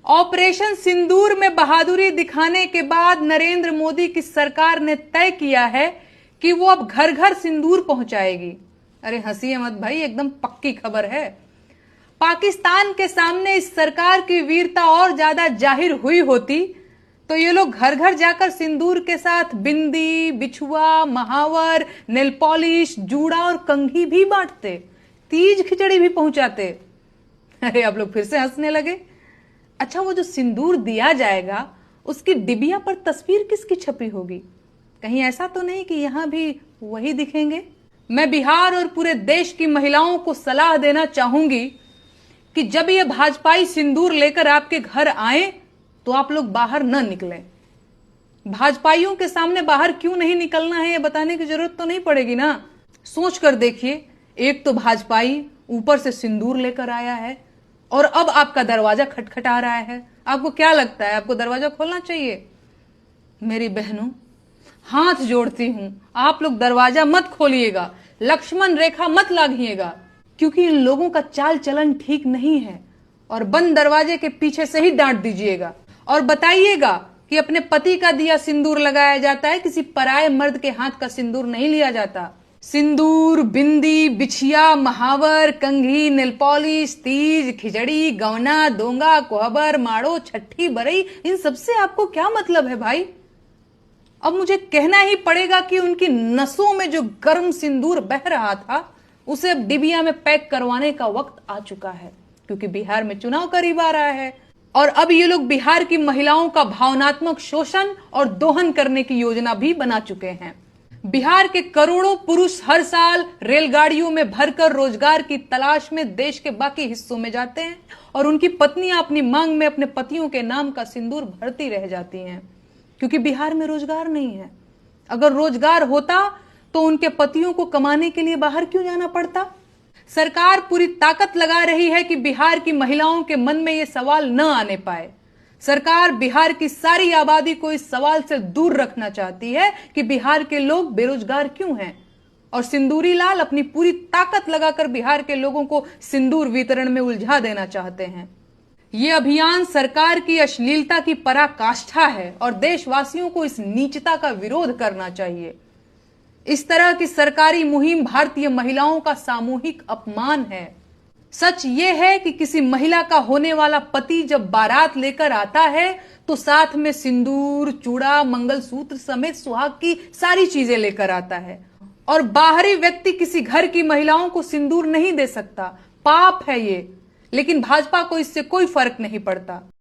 Operation सिंदूर में बहादुरी दिखाने के बाद नरेंद्र मोदी की सरकार ने तय किया है कि वो अब घर घर सिंदूर पहुंचाएगी। अरे हंसिए मत भाई, एकदम पक्की खबर है। पाकिस्तान के सामने इस सरकार की वीरता और ज्यादा जाहिर हुई होती तो ये लोग घर घर जाकर सिंदूर के साथ बिंदी, बिछुआ, महावर, नेल पॉलिश, जूड़ा और कंघी भी बांटते, तीज खिचड़ी भी पहुंचाते। अरे आप लोग फिर से हंसने लगे। अच्छा, वो जो सिंदूर दिया जाएगा उसकी डिबिया पर तस्वीर किसकी छपी होगी? कहीं ऐसा तो नहीं कि यहां भी वही दिखेंगे? मैं बिहार और पूरे देश की महिलाओं को सलाह देना चाहूंगी कि जब ये भाजपाई सिंदूर लेकर आपके घर आए तो आप लोग बाहर न निकलें। भाजपाइयों के सामने बाहर क्यों नहीं निकलना है ये बताने की जरूरत तो नहीं पड़ेगी ना। सोच कर देखिए, एक तो भाजपाई ऊपर से सिंदूर लेकर आया है और अब आपका दरवाजा खटखटा रहा है। आपको क्या लगता है, आपको दरवाजा खोलना चाहिए? मेरी बहनों, हाथ जोड़ती हूं, आप लोग दरवाजा मत खोलिएगा, लक्ष्मण रेखा मत लागिएगा, क्योंकि इन लोगों का चाल चलन ठीक नहीं है। और बंद दरवाजे के पीछे से ही डांट दीजिएगा और बताइएगा कि अपने पति का दिया सिंदूर लगाया जाता है, किसी पराये मर्द के हाथ का सिंदूर नहीं लिया जाता। सिंदूर, बिंदी, बिछिया, महावर, कंघी, नेल पॉलिश, तीज, खिचड़ी, गवना, दोंगा, कोहबर, माड़ो, छठी, बरई, इन सबसे आपको क्या मतलब है भाई? अब मुझे कहना ही पड़ेगा कि उनकी नसों में जो गर्म सिंदूर बह रहा था उसे अब डिबिया में पैक करवाने का वक्त आ चुका है, क्योंकि बिहार में चुनाव करीब आ रहा है और अब ये लोग बिहार की महिलाओं का भावनात्मक शोषण और दोहन करने की योजना भी बना चुके हैं। बिहार के करोड़ों पुरुष हर साल रेलगाड़ियों में भरकर रोजगार की तलाश में देश के बाकी हिस्सों में जाते हैं और उनकी पत्नियां अपनी मांग में अपने पतियों के नाम का सिंदूर भरती रह जाती हैं, क्योंकि बिहार में रोजगार नहीं है। अगर रोजगार होता तो उनके पतियों को कमाने के लिए बाहर क्यों जाना पड़ता? सरकार पूरी ताकत लगा रही है कि बिहार की महिलाओं के मन में यह सवाल न आने पाए। सरकार बिहार की सारी आबादी को इस सवाल से दूर रखना चाहती है कि बिहार के लोग बेरोजगार क्यों हैं, और सिंदूरी लाल अपनी पूरी ताकत लगाकर बिहार के लोगों को सिंदूर वितरण में उलझा देना चाहते हैं। यह अभियान सरकार की अश्लीलता की पराकाष्ठा है और देशवासियों को इस नीचता का विरोध करना चाहिए। इस तरह की सरकारी मुहिम भारतीय महिलाओं का सामूहिक अपमान है। सच ये है कि किसी महिला का होने वाला पति जब बारात लेकर आता है तो साथ में सिंदूर, चूड़ा, मंगलसूत्र समेत सुहाग की सारी चीजें लेकर आता है, और बाहरी व्यक्ति किसी घर की महिलाओं को सिंदूर नहीं दे सकता। पाप है ये, लेकिन भाजपा को इससे कोई फर्क नहीं पड़ता।